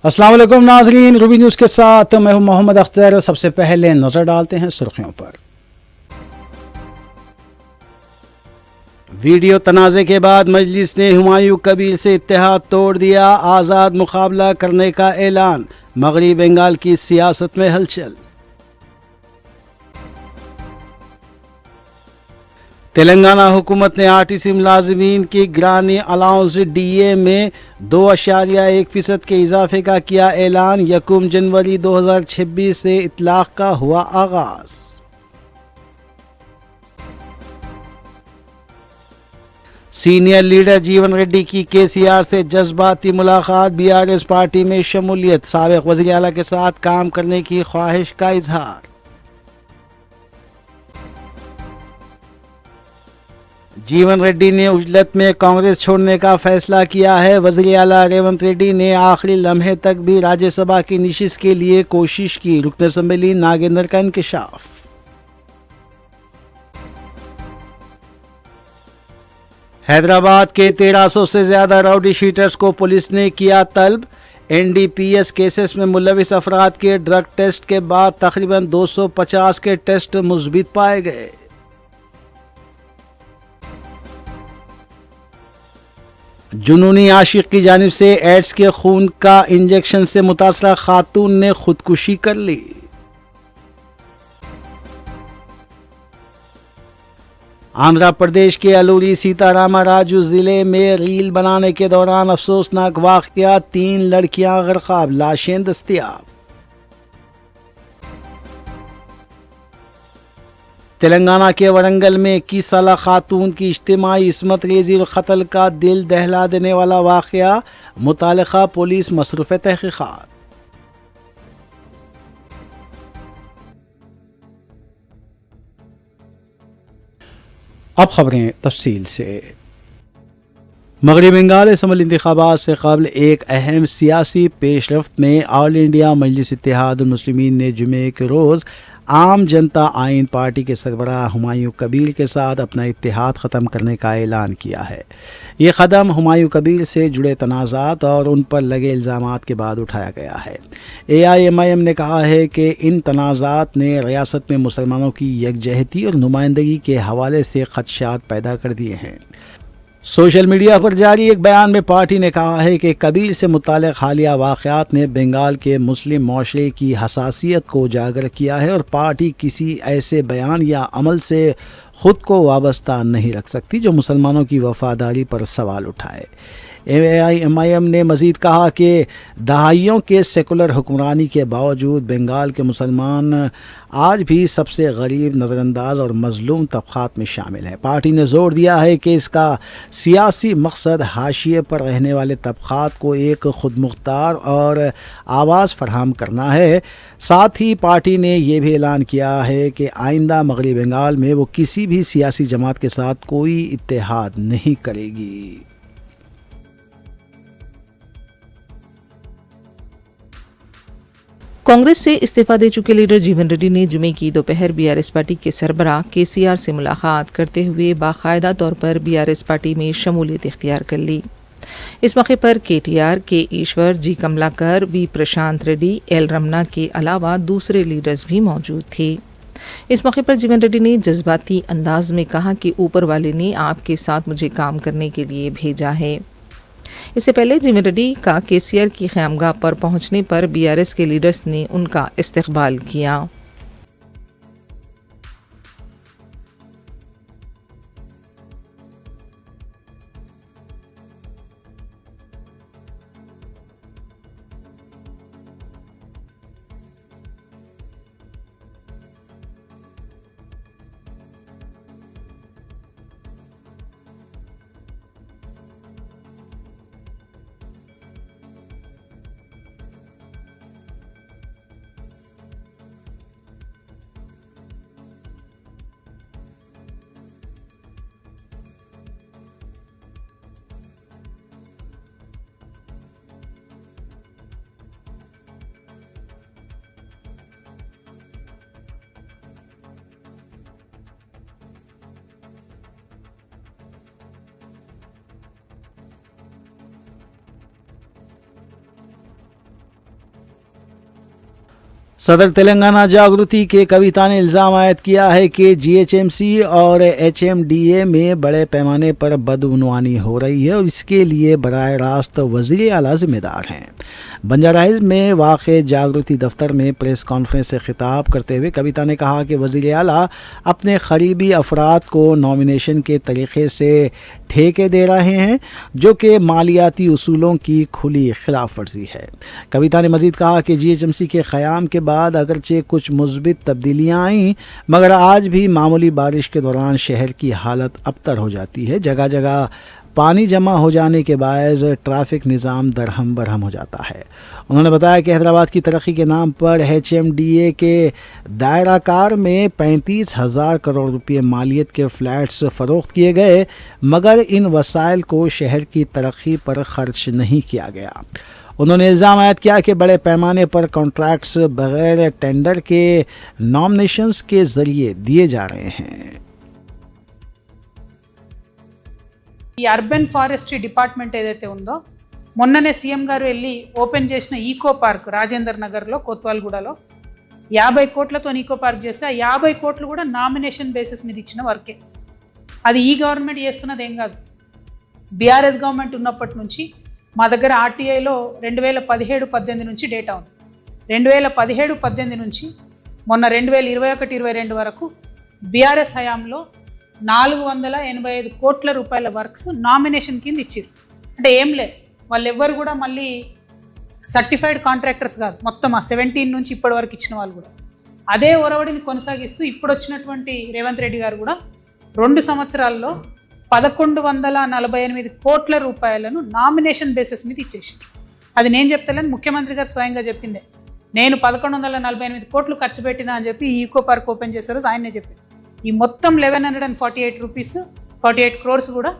अस्सलाम वालेकुम नाज़रीन, रूबी न्यूज़ के साथ मैं हूं मोहम्मद अख्तर। सबसे पहले नजर डालते हैं सुर्खियों पर। वीडियो तनाज़े के बाद मजलिस ने हुमायूं कबीर से इत्तेहाद तोड़ दिया। आज़ाद मुकाबला करने का ऐलान। मगरबी बंगाल की सियासत में हलचल। तेलंगाना हुकूमत ने आरटीसी मुलाजमीन की ग्रानी अलाउंस डीए में 2.1% के इजाफे का किया ऐलान। 1 जनवरी 2026 से इतलाक का हुआ आगाज। सीनियर लीडर जीवन रेड्डी की केसीआर से जज्बाती मुलाकात। बीआरएस पार्टी में शमूलियत। साबिक वज़ीर आला के साथ काम करने की ख्वाहिश का इजहार। जीवन रेड्डी ने उजलत में कांग्रेस छोड़ने का फैसला किया है। वज़ीर आला रेवंत रेड्डी ने आखिरी लम्हे तक भी राज्यसभा की नशिस्त के लिए कोशिश की। रुकन असम्बली नागेंद्र का इंकशाफ। हैदराबाद के 1300 से ज्यादा राउडी शीटर्स को पुलिस ने किया तलब। एनडीपीएस केसेस में मुलविस अफराद के ड्रग टेस्ट के बाद तकरीबन 250 के टेस्ट मुस्बित पाए गए। जुनूनी आशिक की जानिब से एड्स के खून का इंजेक्शन से मुतासरा खातून ने खुदकुशी कर ली। आंध्र प्रदेश के अलूरी सीतारामा राजू जिले में रील बनाने के दौरान अफसोसनाक वाकया। 3 लड़कियां गरकाब, लाशें दस्तयाब। तेलंगाना के वरंगल में 21 साला खातून की इज्तिमाई इस्मत रेजी और कत्ल का दिल दहला देने वाला वाकया। मुतालिका पुलिस मसरूफ़ तहकीकात। अब खबरें तफसील से। मगरबी बंगाल असम्बली इंतखाबात से कबल एक अहम सियासी पेशरफ्त में ऑल इंडिया मजलिस इत्तेहादुल मुस्लिमीन ने जुमे के रोज़ आम जनता आइन पार्टी के सरबराह हुमायूं कबीर के साथ अपना इत्तेहाद ख़त्म करने का ऐलान किया है। ये कदम हुमायूं कबीर से जुड़े तनाज़ात और उन पर लगे इल्ज़ामात के बाद उठाया गया है। AIMIM ने कहा है कि इन तनाज़ात ने रियासत में मुसलमानों की यकजहती और नुमाइंदगी के हवाले से खदशात पैदा कर दिए हैं। सोशल मीडिया पर जारी एक बयान में पार्टी ने कहा है कि कबीर से मुताल्लिक़ हालिया वाक़यात ने बंगाल के मुस्लिम माशरे की हसासियत को उजागर किया है और पार्टी किसी ऐसे बयान या अमल से ख़ुद को वाबस्ता नहीं रख सकती जो मुसलमानों की वफ़ादारी पर सवाल उठाए। AIMIM ने मज़ीद कहा कि दहाइयों के सेकुलर हुक्मरानी के बावजूद बंगाल के मुसलमान आज भी सबसे गरीब, नज़रअंदाज और मज़लूम तबक़ात में शामिल हैं। पार्टी ने ज़ोर दिया है कि इसका सियासी मकसद हाशिए पर रहने वाले तबक़ात को एक खुदमुख्तार और आवाज़ फराहम करना है। साथ ही पार्टी ने यह भी ऐलान किया है कि आइंदा मगरबी बंगाल में वो किसी भी सियासी जमात के साथ कोई इत्तेहाद नहीं करेगी। कांग्रेस से इस्तीफा दे चुके लीडर जीवन रेड्डी ने जुमे की दोपहर बीआरएस पार्टी के सरबराह केसीआर से मुलाकात करते हुए बाकायदा तौर पर बीआरएस पार्टी में शमूलियत इख्तियार कर ली। इस मौके पर केटीआर, के ईश्वर, जी कमलाकर, वी प्रशांत रेड्डी, एल रमना के अलावा दूसरे लीडर्स भी मौजूद थे। इस मौके पर जीवन रेड्डी ने जज्बाती अंदाज में कहा कि ऊपर वाले ने आपके साथ मुझे काम करने के लिए भेजा है। इससे पहले जीवन रेड्डी का केसीआर की ख़यामगाह पर पहुंचने पर बीआरएस के लीडर्स ने उनका इस्तकबाल किया। सदर तेलंगाना जागृति के कविता ने इल्ज़ाम आयद किया है कि जीएचएमसी और एचएमडीए में बड़े पैमाने पर बदउनवानी हो रही है और इसके लिए बराह रास्त वज़ीर आला जिम्मेदार हैं। बंजारा हिल्स में वाक़े जागृति दफ्तर में प्रेस कॉन्फ्रेंस से खिताब करते हुए कविता ने कहा कि वज़ीर आला अपने करीबी अफराद को नॉमिनेशन के तरीक़े से ठेके दे रहे हैं, जो कि मालियाती उसूलों की खुली खिलाफ वर्जी है। कविता ने मज़ीद कहा कि जीएचएमसी के क़याम के बाद अगरचे कुछ मुस्बित तब्दीलियाँ आईं, मगर आज भी मामूली बारिश के दौरान शहर की हालत अबतर हो जाती है। जगह जगह पानी जमा हो जाने के बायस ट्रैफिक निज़ाम दरहम बरहम हो जाता है। उन्होंने बताया कि हैदराबाद की तरक्की के नाम पर एचएमडीए के दायरा कार में 35,000 करोड़ रुपये मालियत के फ्लैट्स फ़रोख्त किए गए, मगर इन वसाइल को शहर की तरक्की पर खर्च नहीं किया गया। उन्होंने इल्ज़ाम आयद किया कि बड़े पैमाने पर कॉन्ट्रैक्ट्स बग़ैर टेंडर के नॉमिनेशंस के ज़रिए दिए जा रहे हैं। ఈ అర్బన్ ఫారెస్ట్రీ డిపార్ట్మెంట్ ఏదైతే ఉందో మొన్ననే సీఎం గారు వెళ్ళి ఓపెన్ చేసిన ఈకో పార్క్ రాజేందర్ నగర్లో కోత్వాల్గూడలో 50 కోట్లతో ఈకో పార్క్ చేస్తే ఆ 50 కోట్లు కూడా నామినేషన్ బేసిస్ మీద ఇచ్చిన వర్కే. అది ఈ గవర్నమెంట్ చేస్తున్నది ఏం కాదు. బీఆర్ఎస్ గవర్నమెంట్ ఉన్నప్పటి నుంచి మా దగ్గర ఆర్టీఐలో 2017-18 నుంచి డేటా ఉంది. 2017-18 నుంచి మొన్న 2021-22 వరకు బీఆర్ఎస్ హయాంలో 485 కోట్ల రూపాయల వర్క్స్ నామినేషన్ కింద ఇచ్చారు. అంటే ఏం లేదు, వాళ్ళు ఎవ్వరు కూడా మళ్ళీ సర్టిఫైడ్ కాంట్రాక్టర్స్ కాదు, మొత్తం ఆ 17 నుంచి ఇప్పటి వరకు ఇచ్చిన వాళ్ళు కూడా అదే ఒరవడిని కొనసాగిస్తూ ఇప్పుడు వచ్చినటువంటి రేవంత్ రెడ్డి గారు కూడా 2 సంవత్సరాల్లో 1148 కోట్ల రూపాయలను నామినేషన్ బేసిస్ మీద ఇచ్చేసారు. అది నేను చెప్తానని ముఖ్యమంత్రి గారు స్వయంగా చెప్పిందే. నేను 1148 కోట్లు ఖర్చు పెట్టినా అని చెప్పి ఈ ఈకో పార్క్ ఓపెన్ చేశారు, ఆయనే చెప్పింది. ఈ మొత్తం 1148 క్రోర్స్ కూడా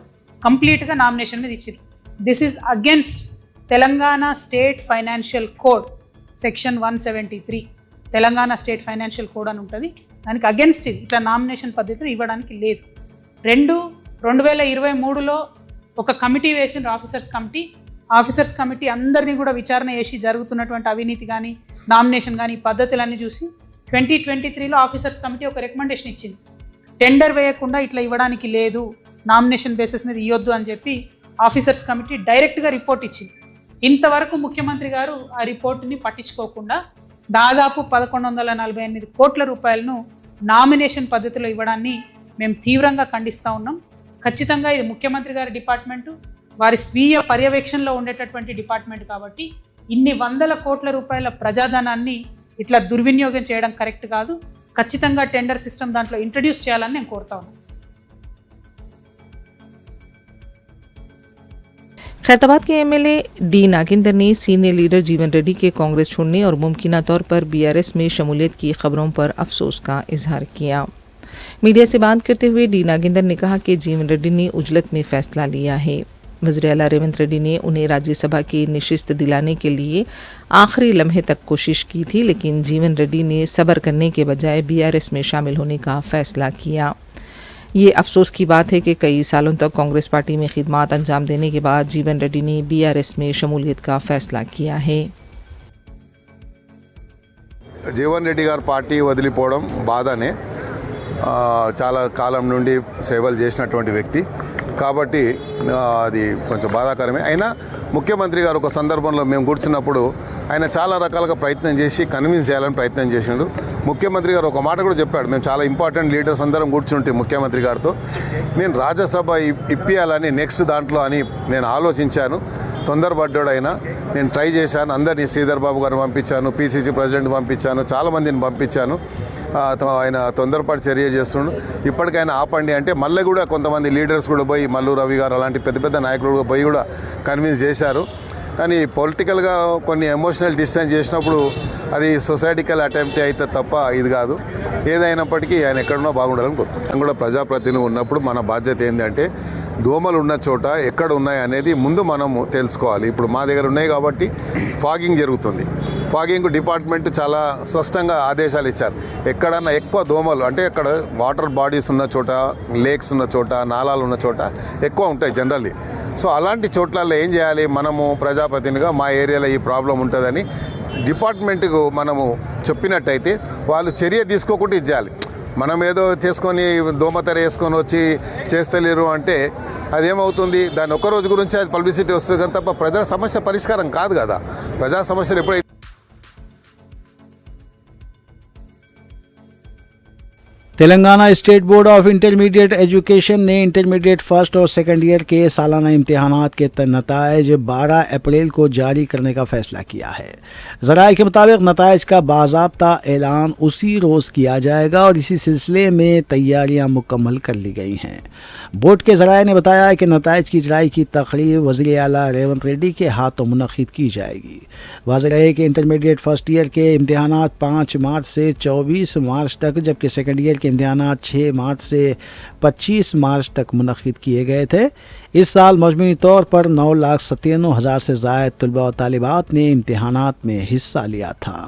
కంప్లీట్గా నామినేషన్ మీద ఇచ్చారు. This is against Telangana state financial code section 173. Telangana state financial code అని ఉంటుంది, దానికి అగెన్స్ట్ ఇది. ఇట్లా నామినేషన్ పద్ధతిలో ఇవ్వడానికి లేదు. 2023లో ఒక కమిటీ వేసిన ఆఫీసర్స్ కమిటీ అందరినీ కూడా విచారణ చేసి జరుగుతున్నటువంటి అవినీతి కానీ నామినేషన్ కానీ పద్ధతులన్నీ చూసి 2023లో ఆఫీసర్స్ కమిటీ ఒక రికమెండేషన్ ఇచ్చింది. టెండర్ వేయకుండా ఇట్లా ఇవ్వడానికి లేదు, నామినేషన్ బేసిస్ మీద ఇవ్వద్దు అని చెప్పి ఆఫీసర్స్ కమిటీ డైరెక్ట్గా రిపోర్ట్ ఇచ్చింది. ఇంతవరకు ముఖ్యమంత్రి గారు ఆ రిపోర్ట్ని పట్టించుకోకుండా దాదాపు 1148 కోట్ల రూపాయలను నామినేషన్ పద్ధతిలో ఇవ్వడాన్ని మేము తీవ్రంగా ఖండిస్తూ ఉన్నాం. ఖచ్చితంగా ఇది ముఖ్యమంత్రి గారి డిపార్ట్మెంటు, వారి స్వీయ పర్యవేక్షణలో ఉండేటటువంటి డిపార్ట్మెంట్ కాబట్టి ఇన్ని వందల కోట్ల రూపాయల ప్రజాధనాన్ని ఇట్లా దుర్వినియోగం చేయడం కరెక్ట్ కాదు. ఖచ్చితంగా టెండర్ సిస్టమ్ దాంట్లో ఇంట్రడ్యూస్ చేయాలని నేను కోరుతా ఉన్నాను. खैरताबाद के एमएलए डी नागेंद्र ने सीनियर लीडर जीवन रेड्डी के कांग्रेस छोड़ने और मुमकिना तौर पर बीआरएस में शमूलियत की खबरों पर अफसोस का इजहार किया। मीडिया से बात करते हुए डी नागेंद्र ने कहा कि जीवन रेड्डी ने उजलत में फैसला लिया है। वज़ीर आला रेवंत रेड्डी ने उन्हें राज्यसभा की निशिस्त दिलाने के लिए आखिरी लम्हे तक कोशिश की थी, लेकिन जीवन रेड्डी ने सब्र करने के बजाय बीआरएस में शामिल होने का फैसला किया। ये अफसोस की बात है कि कई सालों तक कांग्रेस पार्टी में खिदमात अंजाम देने के बाद जीवन रेड्डी ने बीआरएस में शमूलियत का फैसला किया है। జీవన్ రెడ్డి గారు పార్టీ వదిలిపోవడం బాధనే. చాలా కాలం నుండి సేవలు చేసినటువంటి వ్యక్తి కాబట్టి అది కొంచెం బాధాకరమే. అయినా ముఖ్యమంత్రి గారు ఒక సందర్భంలో మేము కూర్చున్నప్పుడు ఆయన చాలా రకాలుగా ప్రయత్నం చేసి కన్విన్స్ చేయాలని ప్రయత్నం చేసిండు. ముఖ్యమంత్రి గారు ఒక మాట కూడా చెప్పాడు, మేము చాలా ఇంపార్టెంట్ లీడర్స్ అందరం కూర్చుంటే ముఖ్యమంత్రి గారితో నేను రాజ్యసభ ఇప్పియాలని నెక్స్ట్ దాంట్లో అని నేను ఆలోచించాను. తొందరపడ్డాడైనా నేను ట్రై చేశాను, అందరినీ శ్రీధర్ బాబు గారిని పంపించాను, పిసిసి ప్రెసిడెంట్ పంపించాను, చాలామందిని పంపించాను. ఆయన తొందరపాటు చర్య చేస్తుండు. ఇప్పటికైనా ఆపండి అంటే మళ్ళీ కూడా కొంతమంది లీడర్స్ కూడా పోయి మల్లు రవి గారు అలాంటి పెద్ద పెద్ద నాయకులు పోయి కూడా కన్విన్స్ చేశారు. కానీ పొలిటికల్గా కొన్ని ఎమోషనల్ డిస్టెన్స్ చేసినప్పుడు అది సొసైటికల్ అటెంప్ట్ అయితే తప్ప ఇది కాదు. ఏదైనప్పటికీ ఆయన ఎక్కడున్నా బాగుండాలని కోరుకుంటాం. కూడా ప్రజాప్రతినిధులు ఉన్నప్పుడు మన బాధ్యత ఏంటంటే దోమలు ఉన్న చోట ఎక్కడ ఉన్నాయి అనేది ముందు మనము తెలుసుకోవాలి. ఇప్పుడు మా దగ్గర ఉన్నాయి కాబట్టి ఫాగింగ్ జరుగుతుంది. ఫాగింగ్ డిపార్ట్మెంట్ చాలా స్పష్టంగా ఆదేశాలు ఇచ్చారు. ఎక్కడన్నా ఎక్కువ దోమలు అంటే అక్కడ వాటర్ బాడీస్ ఉన్న చోట, లేక్స్ ఉన్న చోట, నాలాలు ఉన్న చోట ఎక్కువ ఉంటాయి జనరల్లీ. సో అలాంటి చోట్లలో ఏం చేయాలి, మనము ప్రజాప్రతినిధిగా మా ఏరియాలో ఈ ప్రాబ్లం ఉంటుందని డిపార్ట్మెంట్కు మనము చెప్పినట్టయితే వాళ్ళు చర్య తీసుకోకుండా ఇచ్చేయాలి. మనం ఏదో చేసుకొని దోమతెర వేసుకొని వచ్చి చేస్తలేరు అంటే అదేమవుతుంది, దాని ఒక్కరోజు గురించి అది పబ్లిసిటీ వస్తుంది కానీ తప్ప ప్రజా సమస్య పరిష్కారం కాదు కదా. ప్రజా సమస్యలు ఎప్పుడైతే Telangana state board of intermediate education ने इंटरमीडिएट फर्स्ट और सेकंड ईयर के सालाना इम्तिहानात के नताइज 12 अप्रैल को जारी करने का फैसला किया है। ज़राए के मुताबिक नताइज का बाज़ाब्ता ऐलान उसी रोज़ किया जाएगा और इसी सिलसिले में तैयारियां मुकम्मल कर ली गई हैं। बोर्ड के ज़राए ने बताया है कि नताइज की इजराई की तकरीर वज़ीर आला रेवंत रेड्डी के हाथों मुनक़्क़िद की जाएगी। वाज़ेह रहे कि इंटरमीडिएट फर्स्ट ईयर के इम्तिहानात 5 मार्च से 24 मार्च तक, जबकि सेकंड ईयर के इम्तिहानात 6 मार्च से 25 मार्च तक मुनक़्क़िद किए गए थे। इस साल मजमूई तौर पर 9,97,000 से ज़ायद तलबा और तालिबात ने इम्तिहानात में हिस्सा लिया था।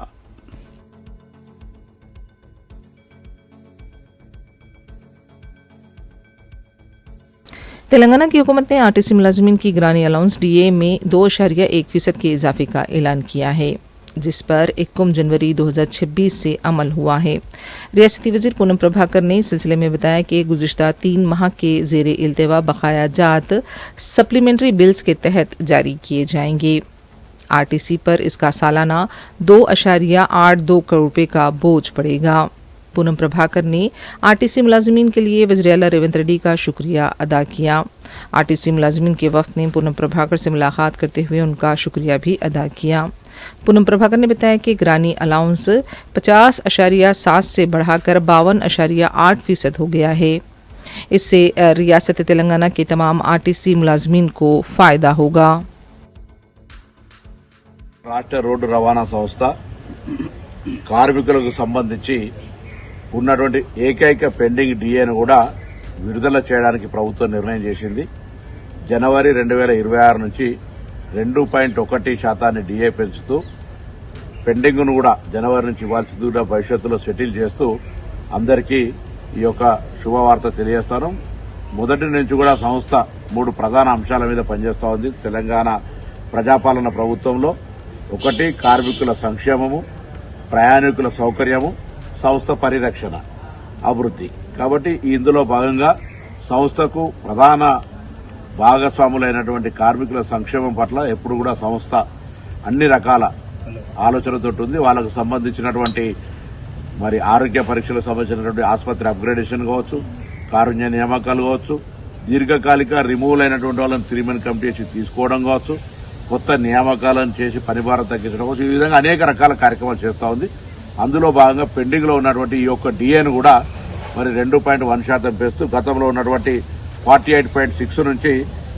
तेलंगाना की हुकूमत ने आरटीसी मुलाजिमीन की ग्रानी अलाउंस डीए में 2.1% के इजाफे का ऐलान किया है, जिस पर 1 जनवरी 2026 से अमल हुआ है। रियासती वज़ीर पूनम प्रभाकर ने इस सिलसिले में बताया कि गुज़िश्ता 3 माह के ज़ेर इल्तिवा बकाया जात सप्लीमेंट्री बिल्स के तहत जारी किए जाएंगे। आरटीसी पर इसका सालाना 2.82 करोड़ रुपये का बोझ पड़ेगा। पूनम प्रभाकर ने आरटीसी मुलाजिमीन के लिए वज़ीर आला रेवंत रेड्डी का शुक्रिया अदा किया। आरटीसी मुलाजिमीन के वफ़द ने पूनम प्रभाकर से मुलाकात करते हुए उनका शुक्रिया भी अदा किया। पूनम प्रभाकर ने बताया कि ग्रानी अलाउंस 50.7 से बढ़ाकर 52.8% हो गया है। इससे रियासत तेलंगाना के तमाम आरटीसी मुलाजिमीन को फ़ायदा होगा। రాష్ట్ర రోడ్డు రవాణా సంస్థ కార్మికులకు సంబంధించి ఉన్నటువంటి ఏకైక పెండింగ్ డిఏను కూడా విడుదల చేయడానికి ప్రభుత్వం నిర్ణయం చేసింది. జనవరి 2026 నుంచి 2.1% డిఏ పెంచుతూ పెండింగ్ను కూడా జనవరి నుంచి ఇవ్వాల్సింది కూడా భవిష్యత్తులో సెటిల్ చేస్తూ అందరికీ ఈ యొక్క శుభవార్త తెలియజేస్తాను. మొదటి నుంచి కూడా సంస్థ 3 ప్రధాన అంశాల మీద పనిచేస్తూ ఉంది తెలంగాణ ప్రజాపాలన ప్రభుత్వంలో. ఒకటి కార్మికుల సంక్షేమము, ప్రయాణికుల సౌకర్యము, సంస్థ పరిరక్షణ, అభివృద్ధి. కాబట్టి ఇందులో భాగంగా సంస్థకు ప్రధాన భాగస్వాములైనటువంటి కార్మికుల సంక్షేమం పట్ల ఎప్పుడు కూడా సంస్థ అన్ని రకాల ఆలోచనతో ఉంది. వాళ్ళకు సంబంధించినటువంటి మరి ఆరోగ్య పరీక్షలకు సంబంధించినటువంటి ఆసుపత్రి అప్గ్రేడేషన్ కావచ్చు, కారుణ్య నియామకాలు కావచ్చు, దీర్ఘకాలిక రిమూవల్ అయినటువంటి వాళ్ళని 3 మెన్ కమిటీ తీసుకోవడం కావచ్చు, కొత్త నియామకాలను చేసి పనిభారం తగ్గించడం కావచ్చు, ఈ విధంగా అనేక రకాల కార్యక్రమాలు చేస్తూ ఉంది. అందులో భాగంగా పెండింగ్ లో ఉన్నటువంటి ఈ యొక్క డిఏను కూడా మరి 2.1% పెంచుతూ గతంలో ఉన్నటువంటి 48.6 నుంచి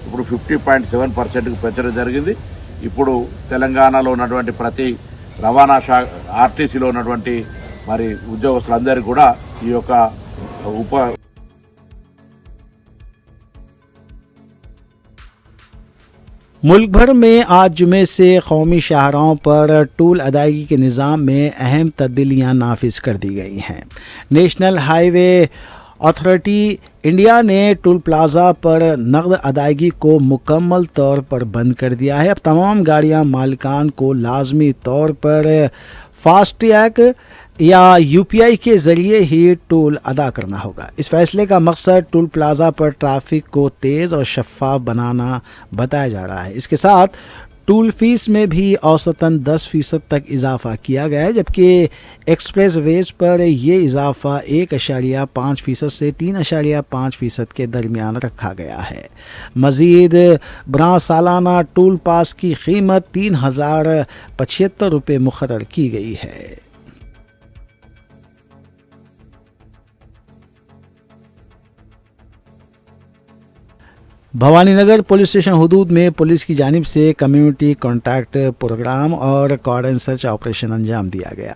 ఇప్పుడు 50.7%కు పెంచడం జరిగింది. ఇప్పుడు తెలంగాణలో ఉన్నటువంటి ప్రతి రవాణా ఆర్టీసీలో ఉన్నటువంటి మరి ఉద్యోగస్తులందరికీ కూడా ఈ యొక్క मुल्क भर में आज जुमे से कौमी शाहराहों पर टूल अदायगी के निज़ाम में अहम तब्दीलियाँ नाफिज कर दी गई हैं। नेशनल हाईवे अथॉरिटी इंडिया ने टोल प्लाजा पर नकद अदायगी को मुकम्मल तौर पर बंद कर दिया है। अब तमाम गाड़ियां मालिकान को लाजमी तौर पर फास्टैग या यूपीआई के ज़रिए ही टोल अदा करना होगा। इस फैसले का मकसद टोल प्लाजा पर ट्रैफिक को तेज़ और शफाफ बनाना बताया जा रहा है। इसके साथ टोल फीस में भी औसतन 10% तक इजाफा किया गया है, जबकि एक्सप्रेस वेज पर यह इजाफा 1.5% से 3.5% के दरमियान रखा गया है। मज़ीद बराह सालाना टोल पास की कीमत 3,075 रुपये मुकर्रर की गई है। भवानीनगर पुलिस स्टेशन हुदूद में पुलिस की जानिब से कम्युनिटी कॉन्टैक्ट प्रोग्राम और कॉर्डन सर्च ऑपरेशन अंजाम दिया गया।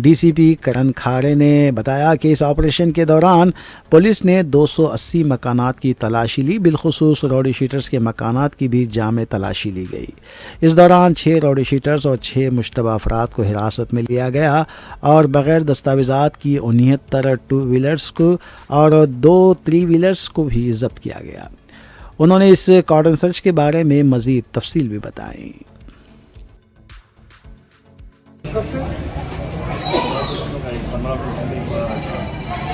डीसीपी करण खारे ने बताया कि इस ऑपरेशन के दौरान पुलिस ने 280 मकानात की तलाशी ली। बिलखुसूस रौडी शीटर्स के मकानात की भी जामे तलाशी ली गई। इस दौरान 6 रौडी शीटर्स और 6 मुश्तबा अफराद को हिरासत में लिया गया और बग़ैर दस्तावेज़ात की 69 2 व्हीलर्स को और 2 3 व्हीलर्स को भी जब्त किया गया। उन्होंने इस कॉर्डन सर्च के बारे में मज़ीद तफसील भी बताई। कब से?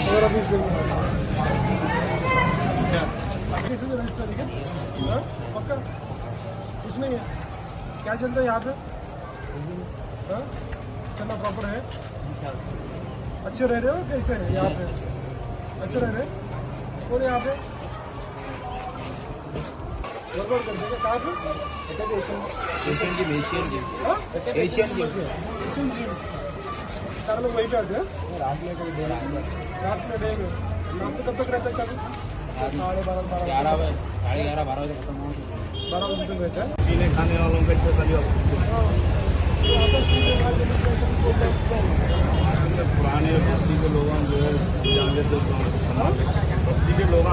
15-20 दिन में। कैसे रजिस्टर है क्या? हाँ? पक्का? कुछ नहीं है? क्या चलता है यहाँ पे? हाँ? चलना प्रॉपर है? अच्छे रह रहे हो कैसे है यहाँ पे? अच्छे रह रहे? कौन है यहाँ पे? गड़बड़ कर देगा कहाँ पे? Asian gym. Asian gym. सारे लोग वहीं पे आते हैं? रात में डे में। शाम को कब तक रहता है चालू? 11:30 बजे खत्म हो। 12 बजे तक रहता है? पीने खाने वालों के लिए पुराने बस्ती के लोग जो है जान लेते बस्ती के लोग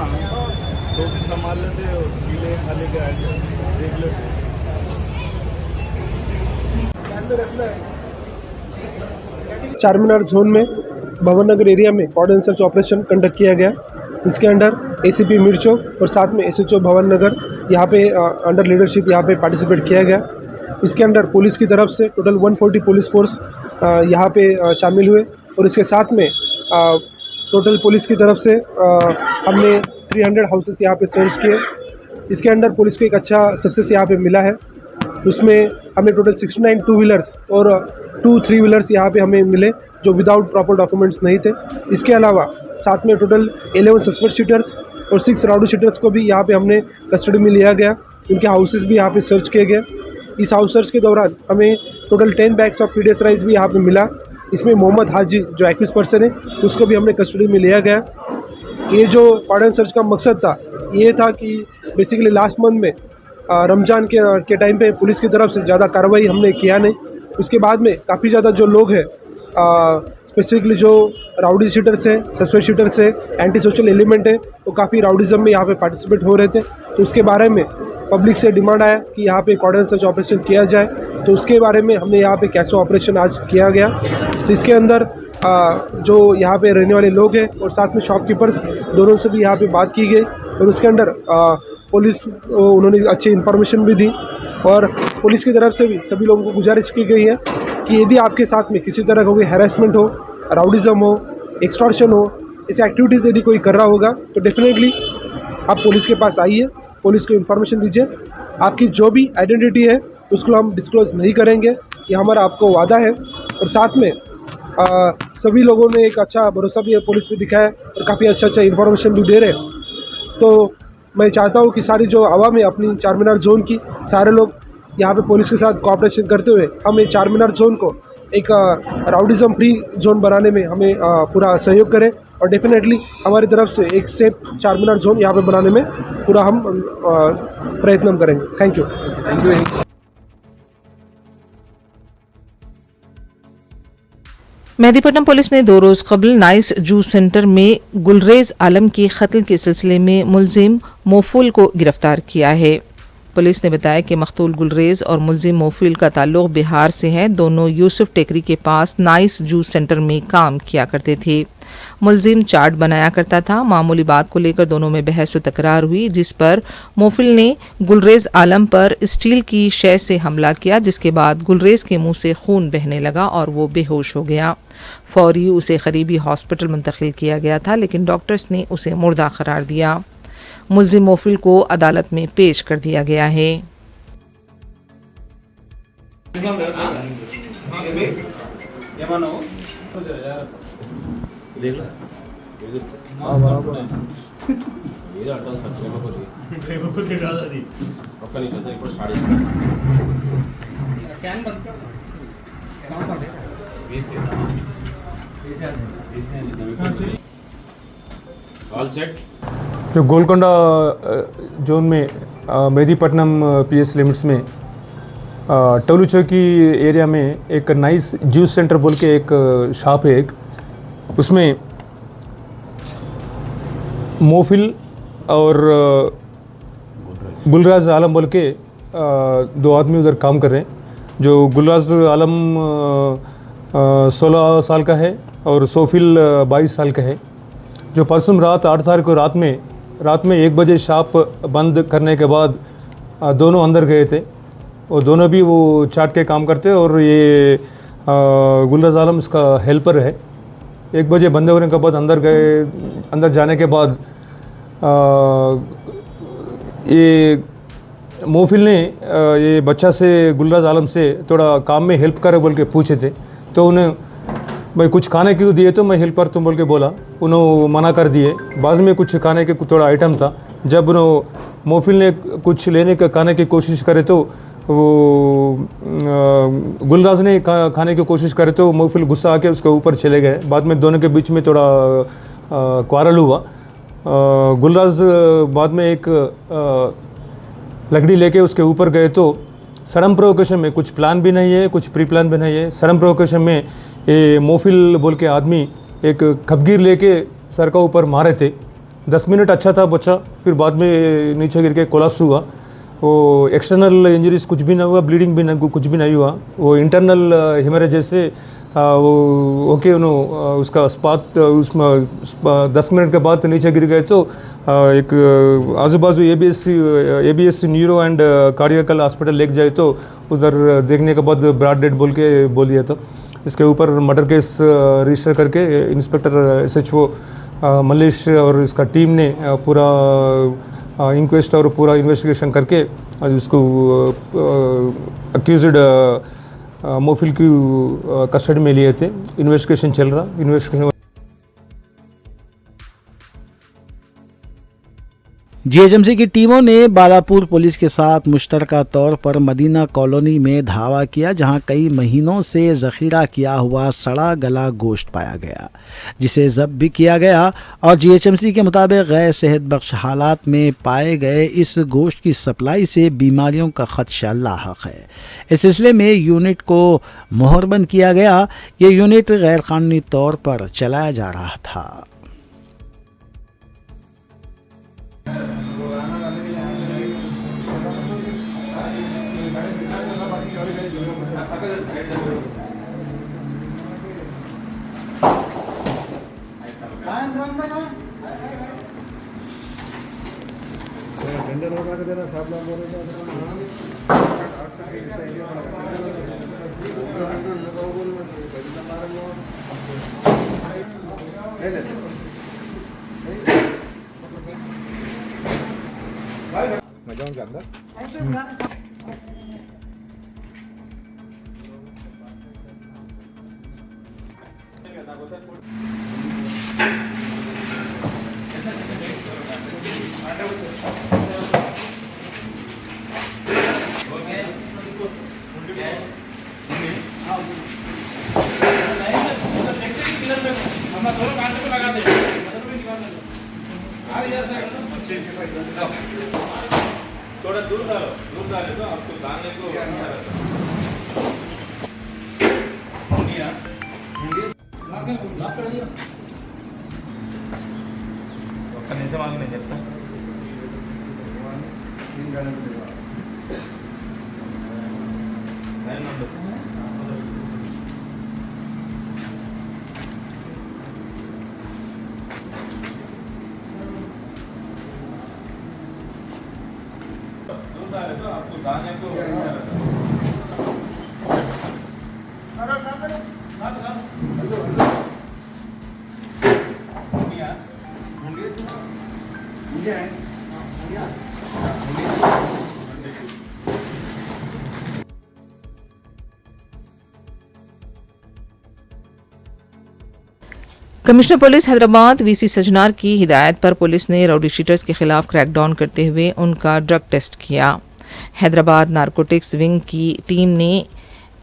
तो भी संभाल लेते पीले खाने के आए देख लेते कैसे रखना है। चारमीनार जोन में भवन नगर एरिया में कॉर्डन सर्च ऑपरेशन कंडक्ट किया गया। इसके अंडर एसीपी मिर्चो और साथ में एसएचओ भवन नगर यहाँ पे अंडर लीडरशिप यहाँ पे पार्टिसिपेट किया गया। इसके अंडर पुलिस की तरफ से टोटल 140 पुलिस फोर्स यहाँ पे शामिल हुए और इसके साथ में टोटल पुलिस की तरफ से हमने 300 हाउसेस यहाँ पे सर्च किए। इसके अंडर पुलिस को एक अच्छा सक्सेस यहाँ पे मिला है। उसमें हमें टोटल 69 टू व्हीलर्स और 2 3 व्हीलर्स यहाँ पे हमें मिले जो विदाउट प्रॉपर डॉक्यूमेंट्स नहीं थे। इसके अलावा साथ में टोटल 11 सस्पेक्ट शूटर्स और 6 राउडी शूटर्स को भी यहाँ पे हमने कस्टडी में लिया गया। उनके हाउसेस भी यहाँ पे सर्च किए गए। इस हाउस सर्च के दौरान हमें total 10 bags of PDS rice भी यहाँ पे मिला। इसमें मोहम्मद हाजी जो एक्यूज पर्सन है उसको भी हमने कस्टडी में लिया गया। ये जो कॉर्डन सर्च का मकसद था ये था कि बेसिकली लास्ट मंथ में रमज़ान के टाइम पे पुलिस की तरफ से ज़्यादा कार्रवाई हमने किया नहीं। उसके बाद में काफ़ी ज़्यादा जो लोग हैं स्पेसिफिकली जो राउडी शूटर्स है, सस्पेक्ट शूटर्स है, एंटी सोशल एलिमेंट है, वो काफ़ी राउडिज़म में यहाँ पे पार्टिसिपेट हो रहे थे। तो उसके बारे में पब्लिक से डिमांड आया कि यहाँ पे कॉर्डन सर्च ऑपरेशन किया जाए। तो उसके बारे में हमने यहाँ पे कैसो ऑपरेशन आज किया गया। तो इसके अंदर जो यहाँ पे रहने वाले लोग हैं और साथ में शॉपकीपर्स दोनों से भी यहाँ पे बात की गई और उसके अंदर पुलिस उन्होंने अच्छी इन्फॉर्मेशन भी दी और पुलिस की तरफ से भी सभी लोगों को गुजारिश की गई है कि यदि आपके साथ में किसी तरह का कोई हैरेसमेंट हो, राउडिज़म हो, एक्सटॉर्शन हो, ऐसी एक्टिविटीज़ यदि कोई कर रहा होगा तो डेफिनेटली आप पुलिस के पास आइए, पुलिस को इन्फॉर्मेशन दीजिए। आपकी जो भी आइडेंटिटी है उसको हम डिस्क्लोज़ नहीं करेंगे, ये हमारा आपको वादा है। और साथ में सभी लोगों ने एक अच्छा भरोसा भी पुलिस पे दिखाया और काफ़ी अच्छा इन्फॉर्मेशन भी दे रहे हैं। तो मैं चाहता हूँ कि सारी जो आवाम है अपनी चारमीनार जोन की, सारे लोग यहाँ पे पुलिस के साथ कोऑपरेशन करते हुए हम ये चारमीनार जोन को एक राउडिज़म फ्री जोन बनाने में हमें पूरा सहयोग करें और डेफिनेटली हमारी तरफ से एक सेफ चारमीनार जोन यहाँ पे बनाने में पूरा हम प्रयत्न करेंगे। Thank you. मेहदीपट्टनम पुलिस ने 2 रोज़ कबल नाइस जूस सेंटर में गुलरेज आलम के कत्ल के सिलसिले में मुलजिम मोफुल को गिरफ्तार किया है। पुलिस ने बताया कि मकतूल गुलरेज और मुलजिम मोफुल का ताल्लुक बिहार से है। दोनों यूसुफ टेकरी के पास नाइस जूस सेंटर में काम किया करते थे। मुलजिम चार्ट बनाया करता था। मामूली बात को लेकर दोनों में बहस व तकरार हुई, जिस पर मोफिल ने गुलरेज आलम पर स्टील की शय से हमला किया, जिसके बाद गुलरेज के मुंह से खून बहने लगा और वो बेहोश हो गया। फौरी उसे करीबी हॉस्पिटल मुंतकिल किया गया था, लेकिन डॉक्टर्स ने उसे मुर्दा करार दिया। मुलजिम मोफिल को अदालत में पेश कर दिया गया है। जो गोलकोंडा जोन में मेहदीपट्टनम पीएस लिमिट्स में टोलू चौकी एरिया में एक नाइस जूस सेंटर बोल के एक शॉप है एक, उसमें मोफिल और गुलराज आलम बोल के 2 आदमी उधर काम कर रहे हैं। जो गुलराज आलम 16 साल का है और सोफिल 22 साल का है। जो परसों रात 8 तारीख को रात में 1 बजे शॉप बंद करने के बाद दोनों अंदर गए थे और दोनों भी वो चाट के काम करते और ये गुलराज आलम इसका हेल्पर है। 1 बजे बंद होने के बाद अंदर जाने के बाद ये मोफिल ने ये बच्चा से गुलराज आलम से थोड़ा काम में हेल्प करे बोल के पूछे थे, तो उन्हें भाई कुछ खाने के दिए तो मैं हेल्प कर तुम बोल के बोला, उन्होंने मना कर दिए। बाद में कुछ खाने के थोड़ा आइटम था, जब उन्होंने मोफिल ने कुछ लेने का खाने की कोशिश करे तो वो गुलराज ने खाने की कोशिश करे तो मोफिल गुस्सा आके उसके ऊपर चले गए। बाद में दोनों के बीच में थोड़ा क्वारल हुआ। गुलराज बाद में एक लकड़ी लेके उसके ऊपर गए तो सडन प्रोवोकेशन में, कुछ प्लान भी नहीं है, कुछ प्री प्लान भी नहीं है, सडन प्रोवोकेशन में ये मोफिल बोल के आदमी एक खपगीर लेके सर का ऊपर मारे थे। 10 मिनट अच्छा था बच्चा, फिर बाद में नीचे गिर के कोलैप्स हुआ। वो एक्सटर्नल इंजरीज कुछ भी नहीं हुआ, ब्लीडिंग भी नहीं, कुछ भी नहीं हुआ। वो इंटरनल हेमरेजेस से वो ओके उन्होंने उसका स्पात उसमें 10 मिनट के बाद नीचे गिर गए तो एक आजू बाजू एबीएस न्यूरो एंड कार्डियकल हॉस्पिटल लेके जाए तो उधर देखने के बाद ब्रॉड डेड बोल दिया था। इसके ऊपर मर्डर केस रजिस्टर करके इंस्पेक्टर SHO मल्लेश और इसका टीम ने पूरा इंक्वेस्ट और पूरा इन्वेस्टिगेशन करके इसको अक्यूज्ड मोफिल की कस्टडी में लिए थे। इन्वेस्टिगेशन चल रहा, इन्वेस्टिगेशन जीएचएमसी की टीमों ने बालापुर पुलिस के साथ मुश्तरका तौर पर मदीना कॉलोनी में धावा किया, जहां कई महीनों से जखीरा किया हुआ सड़ा गला गोश्त पाया गया, जिसे जब्त भी किया गया। और जीएचएमसी के मुताबिक गैर सेहत बख्श हालात में पाए गए इस गोश्त की सप्लाई से बीमारियों का खदशा लाहक है। इस सिलसिले में यूनिट को मोहरबंद किया गया। ये यूनिट गैर कानूनी तौर पर चलाया जा रहा था। थोड़ा दूर डाले तो आपको डालने को ఒక్క నిమిషం ఆగి నేను చెప్తా. आपको डालने को commissioner police Hyderabad VC Sajjanar की हिदायत पर पुलिस ने राउडी शीटर्स के खिलाफ क्रैकडाउन करते हुए उनका ड्रग टेस्ट किया। हैदराबाद नारकोटिक्स विंग की टीम ने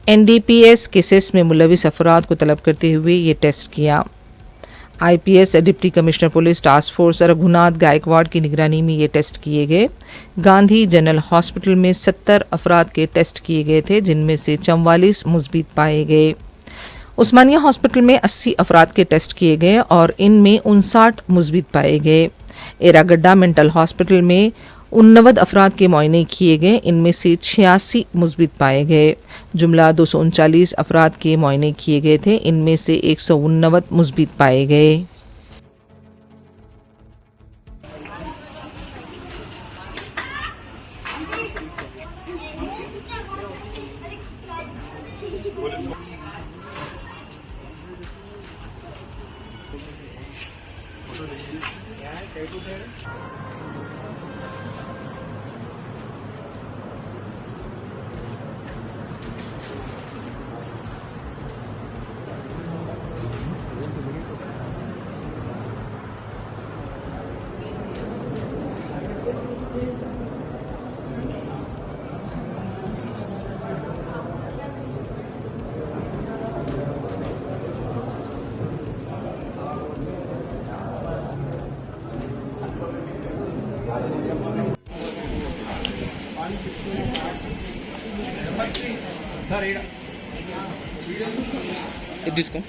NDPS केसेस में मुलविस अफराद को तलब करते हुए ये टेस्ट किया। IPS deputy commissioner police task force Raghunath Gaikwad की निगरानी में ये टेस्ट किए गए। गांधी जनरल हॉस्पिटल में 70 अफराद के टेस्ट किए गए थे, जिनमें से 44 मुस्बित पाए गए। उस्मानिया हॉस्पिटल में 80 अफराद के टेस्ट किए गए और इनमें 59 मुस्बित पाए गए। एरागड्डा मेंटल हॉस्पिटल में 89 अफराद के मुआयने किए गए, इनमें से 86 मुस्बित पाए गए। जुमला 239 अफराद के मुआयने किए गए थे, इनमें से 189 मुस्बित पाए गए। తీసుకో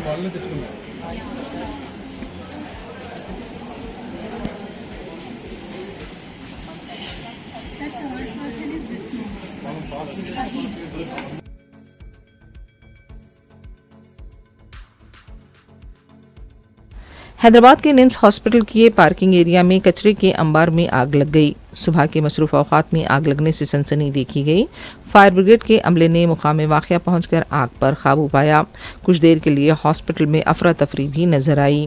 వాళ్ళని తెచ్చుకున్నాం. हैदराबाद के निम्स हॉस्पिटल के पार्किंग एरिया में कचरे के अंबार में आग लग गई। सुबह के मसरूफ औकात में आग लगने से सनसनी देखी गई। फायर ब्रिगेड के अमले ने मुकाम वाक़या पहुंचकर आग पर काबू पाया। कुछ देर के लिए हॉस्पिटल में अफरा तफरी भी नजर आई।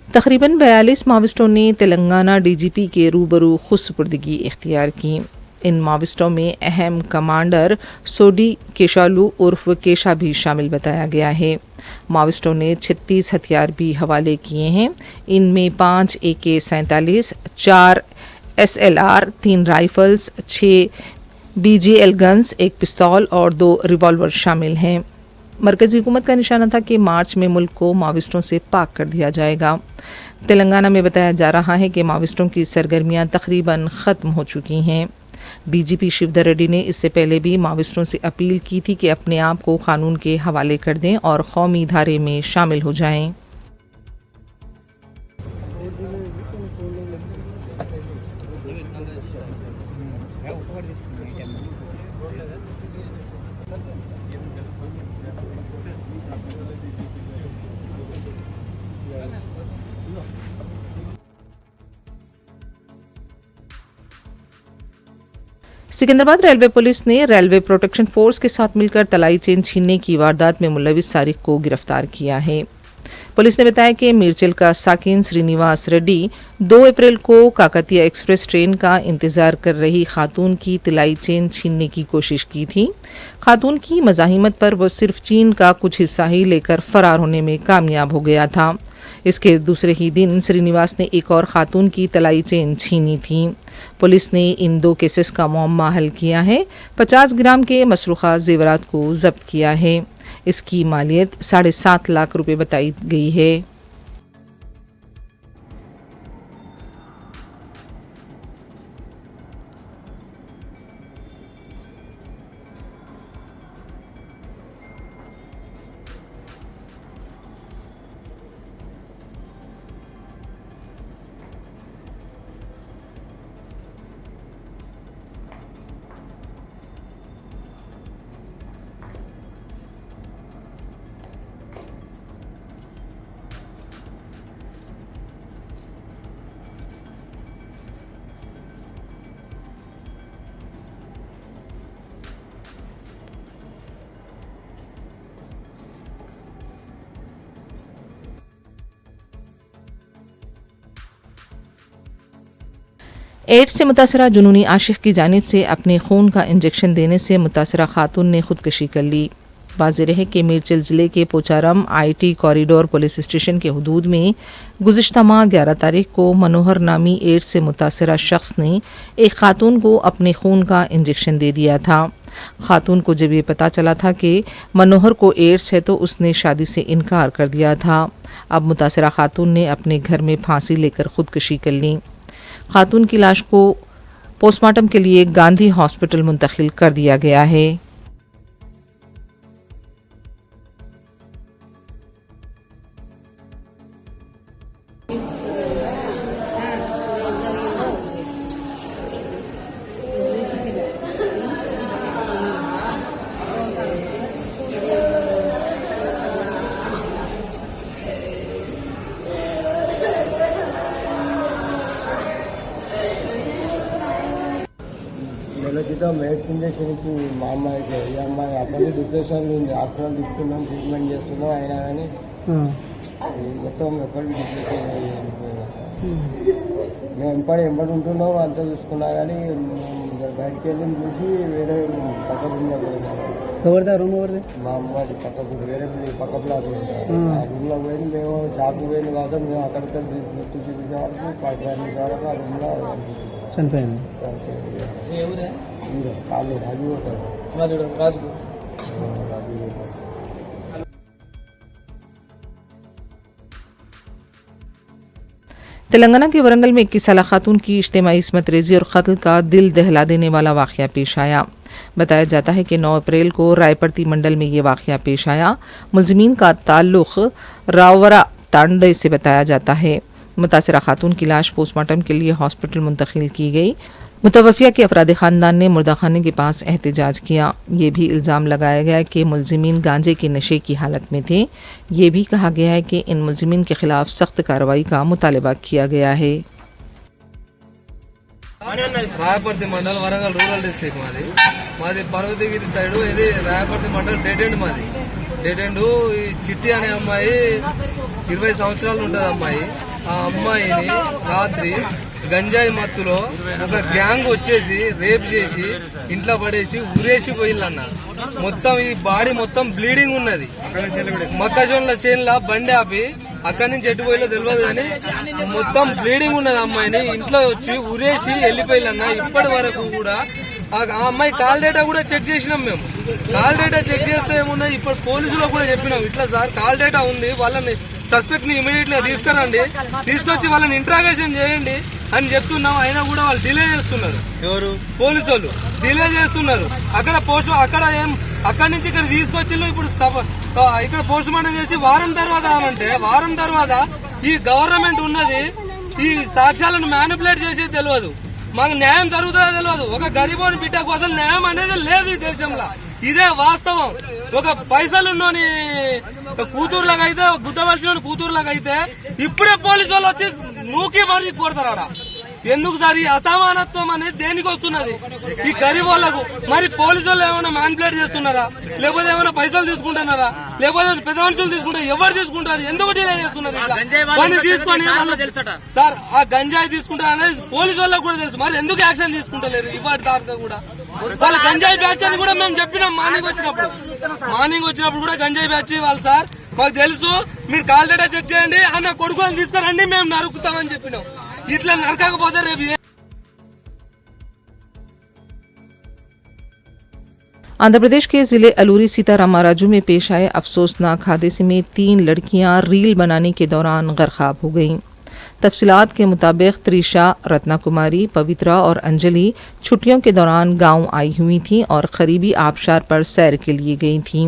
तकरीबन 42 माविस्टों ने तेलंगाना डीजीपी के रूबरू खुदसुपुर्दगी इख्तियार की। इन माविस्टों में अहम कमांडर सोडी केशालू उर्फ केशा भी शामिल बताया गया है। माविस्टों ने 36 हथियार भी हवाले किए हैं। इनमें 5 AK-47, 4 SLR, 3 rifles, 6 BGL guns, 1 पिस्तौल और 2 रिवॉल्वर शामिल हैं। मरकजी हुकूमत का निशाना था कि मार्च में मुल्क को माविस्टों से पाक कर दिया जाएगा। तेलंगाना में बताया जा रहा है कि माविस्टों की सरगर्मियां तकरीबन ख़त्म हो चुकी हैं। डीजीपी शिवधर रेड्डी ने इससे पहले भी माविस्टों से अपील की थी कि अपने आप को कानून के हवाले कर दें और कौमी धारे में शामिल हो जाएं। सिकंदराबाद रेलवे पुलिस ने रेलवे प्रोटेक्शन फोर्स के साथ मिलकर तलाई चेन छीनने की वारदात में मुलविस सारिक को गिरफ्तार किया है। पुलिस ने बताया कि मिर्चिल का साकिन श्रीनिवास रेड्डी 2 अप्रैल को काकतिया एक्सप्रेस ट्रेन का इंतजार कर रही खातून की तलाई चेन छीनने की कोशिश की थी। खातून की मज़ाहिमत पर वो सिर्फ चीन का कुछ हिस्सा ही लेकर फरार होने में कामयाब हो गया था। इसके दूसरे ही दिन श्रीनिवास ने एक और खातून की तलाई चेन छीनी थी। पुलिस ने इन 2 केसेस का मामला हल किया है। 50 ग्राम के मसरूखा जेवरात को जब्त किया है। इसकी मालियत 7.5 लाख रुपए बताई गई है। एड्स से मुतासरा जुनूनी आशिक की जानिब से अपने खून का इंजेक्शन देने से मुतासरा खातून ने खुदकशी कर ली। वाज़ेह है कि मीरचल ज़िले के Pocharam IT corridor police station के हदूद में गुज़िश्ता माह 11 तारीख को मनोहर नामी एड्स से मुतासरा शख्स ने एक खातून को अपने खून का इंजेक्शन दे दिया था। खातून को जब ये पता चला था कि मनोहर को एड्स है तो उसने शादी से इनकार कर दिया था। अब मुतासरा खातून ने अपने घर में फांसी लेकर खुदकशी कर ली। खातून की लाश को पोस्टमार्टम के लिए गांधी हॉस्पिटल मुंतकिल कर दिया गया है। నెలకితో మెడిసిన్ ఇంజక్షన్కి మా అమ్మాయికి ఈ అమ్మాయి అప్పటి డిప్రెషన్ ఉంది హాస్పిటల్ తీసుకున్నాం ట్రీట్మెంట్ చేస్తున్నాం అయినా కానీ మొత్తం ఎప్పటికీ డిప్రెషన్ మేము ఎంబడి ఉంటున్నాం అంతా చూసుకున్నా కానీ బయటికి వెళ్ళి చూసి వేరే పక్క ఎవరిదా రూమ్ ఎవరిది? మా అమ్మాయి పక్కకు వేరే పక్క ప్లాట్ ఆ రూమ్లో పోయి మేము షాప్కి పోయిన తర్వాత మేము అక్కడికి చూపించే వరకు 15 నిమిషాల వరకు ఆ రూమ్లో చనిపోయింది. కాదు రాజు రాజు तेलंगाना के वरंगल में 21 साला खातून की इज्तिमाई इस्मत रेजी और कत्ल का दिल दहला देने वाला वाक़या पेश आया। बताया जाता है कि 9 अप्रैल को रायपड़ती मंडल में ये वाक़या पेश आया। मुलजिमीन का ताल्लुक़ रावरा तांडे से बताया जाता है। मुतासरा खातून की लाश पोस्टमार्टम के लिए हॉस्पिटल मुंतकिल की गई। मुतवफ़िया के अफराद ख़ानदान ने मुर्दाखाने के पास एहतजाज किया। ये भी इल्ज़ाम लगाया गया कि मुलजिमीन गांजे के नशे की हालत में थे। ये भी कहा गया है कि इन मुलजिमीन के खिलाफ सख्त कार्रवाई का मुतालबा किया गया है। రాయపర్తి మండల్ వరంగల్ రూరల్ డిస్ట్రిక్ట్ మాది పర్వతగిరి సైడ్ ఇది రాయపర్తి మండల్ డెడ్ ఎండ్ మాది డెడ్ ఎండ్ ఈ చిట్టి అనే అమ్మాయి 20 సంవత్సరాలు ఉంటుంది అమ్మాయి ఆ అమ్మాయిని రాత్రి గంజాయి మత్తులో ఒక గ్యాంగ్ వచ్చేసి రేప్ చేసి ఇంట్లో పడేసి ఉరేసి పోయిల్లన్న మొత్తం ఈ బాడీ మొత్తం బ్లీడింగ్ ఉన్నది మొక్కజొన్నల చేనుల బండి ఆపి అక్కడి నుంచి ఎటు పోయిలో తెలియదు కానీ మొత్తం బ్లీడింగ్ ఉన్నది అమ్మాయిని ఇంట్లో వచ్చి ఉరేసి వెళ్ళిపోయిల్లన్న ఇప్పటి వరకు కూడా ఆ అమ్మాయి కాల్ డేటా కూడా చెక్ చేసినాం మేము కాల్ డేటా చెక్ చేస్తే ఏమున్నది ఇప్పుడు పోలీసులో కూడా చెప్పినాం ఇట్లా సార్ కాల్ డేటా ఉంది వాళ్ళని సస్పెక్ట్ ని ఇమీడియట్ గా తీసుకురండి తీసుకొచ్చి వాళ్ళని ఇంట్రాగేషన్ చేయండి అని చెప్తున్నాం అయినా కూడా వాళ్ళు డిలే చేస్తున్నారు ఎవరు పోలీసు వాళ్ళు డిలే చేస్తున్నారు అక్కడి నుంచి ఇక్కడ తీసుకొచ్చి ఇప్పుడు ఇక్కడ పోస్ట్ మార్టం చేసి వారం తర్వాత అనంటే వారం తర్వాత ఈ గవర్నమెంట్ ఉన్నది ఈ సాక్ష్యాలను మ్యానిపులేట్ చేసేది తెలియదు మాకు న్యాయం జరుగుతుందో తెలియదు ఒక గరీబోని బిడ్డకు అసలు న్యాయం అనేది లేదు ఈ దేశంలో ఇదే వాస్తవం ఒక పైసలున్నోని కూతుర్లాగైతే గుద్దవలసిన కూతుర్లాగైతే ఇప్పుడే పోలీసు వాళ్ళు వచ్చి నూకి మరీ కొడతారా ఎందుకు సార్ ఈ అసమానత్వం అనేది దేనికి వస్తున్నది ఈ గరీబ్ వాళ్లకు మరి పోలీసు వాళ్ళు ఏమైనా మ్యానిపులేట్ చేస్తున్నారా లేకపోతే ఏమైనా పైసలు తీసుకుంటున్నారా లేకపోతే పెద్ద మనుషులు తీసుకుంటారు ఎవరు తీసుకుంటారు ఎందుకు డిలే చేస్తున్నారు కొన్ని తీసుకొని సార్ ఆ గంజాయి తీసుకుంటారు అనేది పోలీసు వాళ్ళకు కూడా తెలుసు మరి ఎందుకు యాక్షన్ తీసుకుంటలేరు ఇవాటి దాకా కూడా వాళ్ళ గంజాయి బ్యాచ్ అని కూడా మేము చెప్పినాం మార్నింగ్ వచ్చినప్పుడు కూడా గంజాయి బ్యాచ్ వాళ్ళు సార్ మాకు తెలుసు మీరు కాల్ డేటా చెక్ చేయండి అన్న కొడుకుని తీసుకురండి మేము నరుకుతామని చెప్పినాం ఇట్లా నరకకపోతే రేపు आंध्र प्रदेश के जिले अलूरी सीताराम राजू में पेश आए अफसोसनाक हादसे में 3 लड़कियां रील बनाने के दौरान गरकाब हो गईं। तफसीलात के मुताबिक त्रिशा, रत्ना कुमारी, पवित्रा और अंजलि छुट्टियों के दौरान गांव आई हुई थीं और करीबी आबशार पर सैर के लिए गई थीं।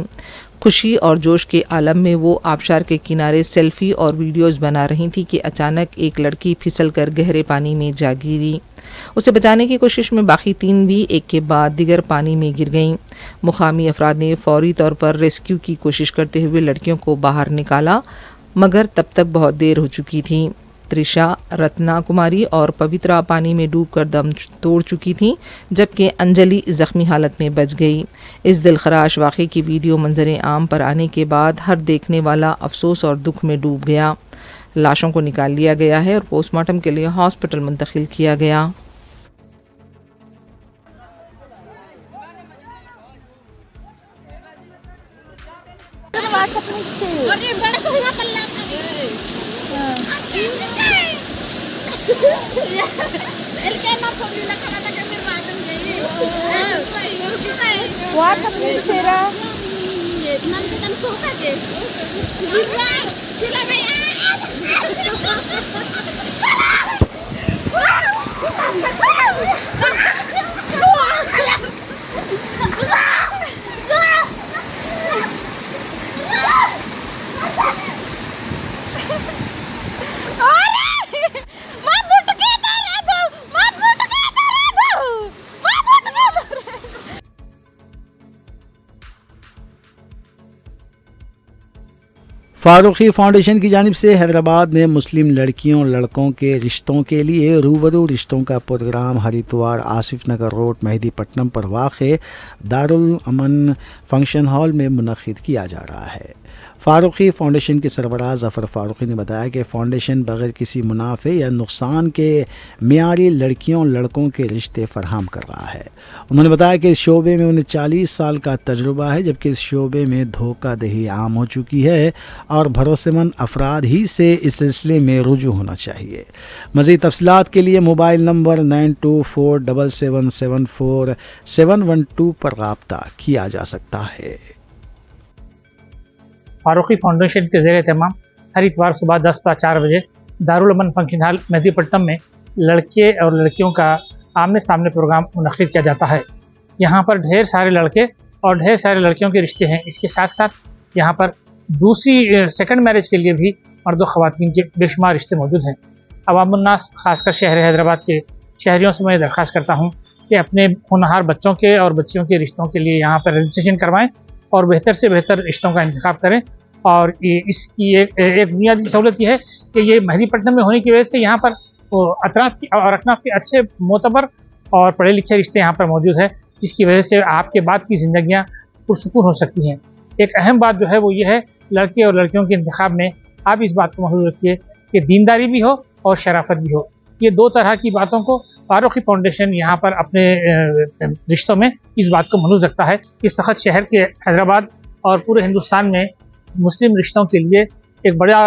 खुशी और जोश के आलम में वो आबशार के किनारे सेल्फी और वीडियोस बना रही थी कि अचानक एक लड़की फिसलकर गहरे पानी में जा गिरी। उसे बचाने की कोशिश में बाकी 3 भी एक के बाद दिगर पानी में गिर गईं। मुकामी अफराद ने फौरी तौर पर रेस्क्यू की कोशिश करते हुए लड़कियों को बाहर निकाला मगर तब तक बहुत देर हो चुकी थी। त्रिशा, रत्ना कुमारी और पवित्रा पानी में डूबकर दम तोड़ चुकी थीं जबकि अंजलि जख्मी हालत में बच गई। इस दिलखराश वाक़े की वीडियो मंजर आम पर आने के बाद हर देखने वाला अफसोस और दुख में डूब गया। लाशों को निकाल लिया गया है और पोस्टमार्टम के लिए हॉस्पिटल मुंतकिल किया गया। फारूकी फाउंडेशन की जानिब से हैदराबाद में मुस्लिम लड़कियों और लड़कों के रिश्तों के लिए रूबरू रिश्तों का प्रोग्राम हरिद्वार आसिफ नगर रोड मेहदीपट्टनम पर वाक़े दारुल अमन फंक्शन हॉल में मुनक़िद किया जा रहा है। फारूकी फाउंडेशन के सरबराह ज़फ़र फारूकी ने बताया कि फ़ाउंडेशन बग़ैर किसी मुनाफे या नुकसान के मियारी लड़कियों और लड़कों के रिश्ते फराहम कर रहा है। उन्होंने बताया कि इस शोबे में उन्हें 40 साल का तजुर्बा है, जबकि इस शोबे में धोखाधड़ी आम हो चुकी है और भरोसेमंद अफराद ही से इस सिलसिले में रुजू होना चाहिए। मज़ीद तफ़सीलात के लिए मोबाइल नंबर 9247774712 पर रब्ता किया जा सकता है। फारूकी फाउंडेशन के ज़ेर एहतमाम हर इतवार सुबह 10 से 4 बजे दारुल अमन फंक्शन हॉल मेहदीपट्टनम में लड़के और लड़कियों का आमने सामने प्रोग्राम मुनक़िद किया जाता है। यहाँ पर ढेर सारे लड़के और ढेर सारे लड़कियों के रिश्ते हैं। इसके साथ साथ यहाँ पर दूसरी सेकंड मैरिज के लिए भी मर्द व ख़वातीन के बेशुमार रिश्ते मौजूद हैं। अवामुन्नास ख़ासकर शहर हैदराबाद के शहरियों से मैं दरख्वास्त करता हूँ कि अपने होनहार बच्चों के और बच्चियों के रिश्तों के लिए यहाँ पर रजिस्ट्रेशन करवाएँ और बेहतर से बेहतर रिश्तों का इंतखाब करें। और इसकी एक बुनियादी सहूलत यह है कि ये मेहदीपट्टनम में होने की वजह से यहाँ पर अतराफ और अकनाफ के अच्छे मोतबर और पढ़े लिखे रिश्ते यहाँ पर मौजूद है, जिसकी वजह से आपके बाद की ज़िंदगियाँ पुरसुकून हो सकती हैं। एक अहम बात जो है वो ये है, लड़के और लड़कियों के इंतखाब में आप इस बात को महसूस रखिए कि दीनदारी भी हो और शराफत भी हो। ये दो तरह की बातों को फारूकी फाउंडेशन यहाँ पर अपने रिश्तों में इस बात को महसूस रखता है। इस वक्त शहर के हैदराबाद और पूरे हिंदुस्तान में मुस्लिम रिश्तों के लिए एक बड़ा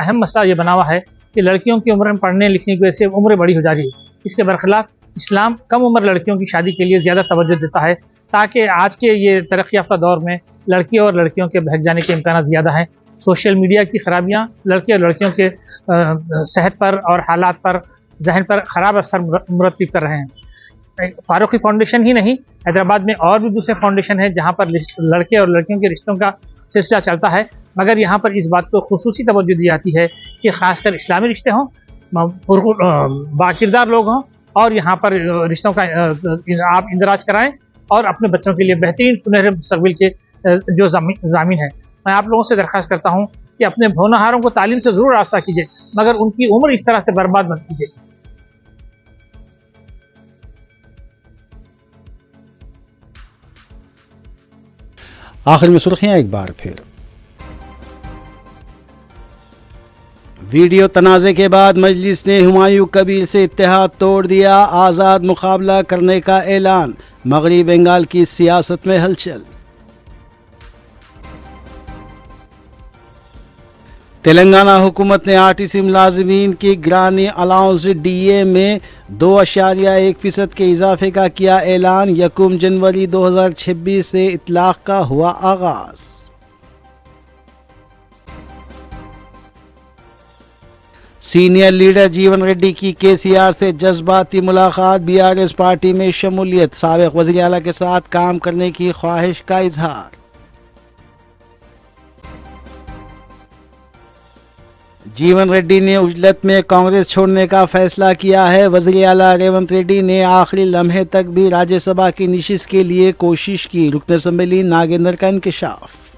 अहम मसला ये बना हुआ है कि लड़कियों की उम्र में पढ़ने लिखने की वजह से उम्र बड़ी हो जा रही है। इसके बरखिलाफ इस्लाम कम उम्र लड़कियों की शादी के लिए ज़्यादा तवज्जो देता है, ताकि आज के ये तरक्की याफ्ता दौर में लड़की और लड़कियों के बहक जाने के इम्कान ज़्यादा हैं। सोशल मीडिया की खराबियाँ लड़के और लड़कियों के सेहत पर और हालात पर, जहन पर ख़राब असर मुरतब कर रहे हैं। फारूकी फाउंडेशन ही नहीं, हैदराबाद में और भी दूसरे फाउंडेशन हैं जहाँ पर लड़के और लड़कियों के रिश्तों का सिलसिला चलता है, मगर यहाँ पर इस बात को खुसूसी तवज्जो दी जाती है कि ख़ासकर इस्लामी रिश्ते हों, बाकिरदार लोग हों और यहाँ पर रिश्तों का आप इंदराज कराएं और अपने बच्चों के लिए बेहतरीन सुनहरे मुस्तक़बिल के जो ज़ामीन है। मैं आप लोगों से दरख्वास्त करता हूँ कि अपने होनहारों को तालीम से ज़रूर रास्ता कीजिए, मगर उनकी उम्र इस तरह से बर्बाद मत कीजिए। आखिर में सुर्खियां एक बार फिर। वीडियो तनाज़े के बाद मजलिस ने हुमायूं कबीर से इत्तेहाद तोड़ दिया, आज़ाद मुकाबला करने का ऐलान, मगरबी बंगाल की सियासत में हलचल। तेलंगाना हुकूमत ने आरटीसी मुलाजिमीन की ग्रानी अलाउंस डीए में 2.1% के इजाफे का किया ऐलान, 1 जनवरी 2026 से इतलाक का हुआ आगाज। सीनियर लीडर जीवन रेड्डी की केसीआर से जज्बाती मुलाकात, बीआरएस पार्टी में शमूलियत, साबिक वज़ीर आला के साथ काम करने की ख्वाहिश का इजहार। जीवन रेड्डी ने उजलत में कांग्रेस छोड़ने का फैसला किया है, वज़ीर आला रेवंत रेड्डी ने आखिरी लम्हे तक भी राज्यसभा की निशिस्त के लिए कोशिश की, रुकन असम्बली नागेंद्र का इंकशाफ।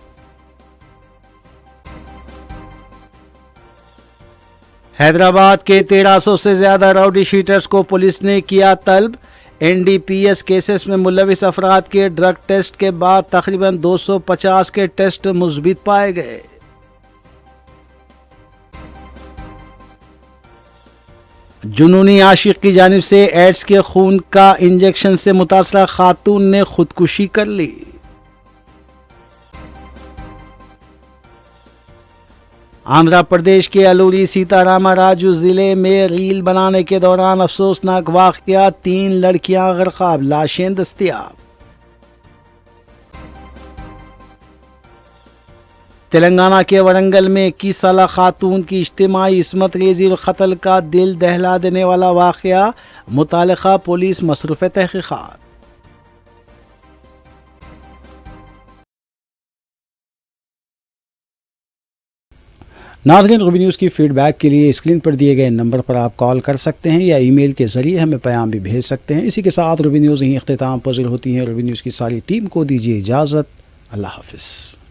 हैदराबाद के 1300 से ज्यादा राउडी शीटर्स को पुलिस ने किया तलब, एनडीपीएस केसेस में मुलविस अफराद के ड्रग टेस्ट के बाद तकरीबन 250 के टेस्ट मुस्बित पाए गए। जुनूनी आशिक की जानिब से एड्स के खून का इंजेक्शन से मुतासरा खातून ने खुदकुशी कर ली। आंध्र प्रदेश के अलूरी सीतारामा राजू जिले में रील बनाने के दौरान अफसोसनाक वाकया, 3 लड़कियां गरकाब, लाशें दस्तयाब। तेलंगाना के वरंगल में 21 साला खातून की इज्तिमाई इस्मत रेजी और कत्ल का दिल दहला देने वाला वाकया, मुतालिका पुलिस मसरूफ़ तहकीक़ात। नाज़रीन, रूबी न्यूज़ की फीडबैक के लिए स्क्रीन पर दिए गए नंबर पर आप कॉल कर सकते हैं या ईमेल के ज़रिए हमें पैगाम भी भेज सकते हैं। इसी के साथ रूबी न्यूज़ यहीं इख्तिताम पज़ीर होती है। रूबी न्यूज़ की सारी टीम को दीजिए इजाज़त। अल्लाह हाफ़िज़।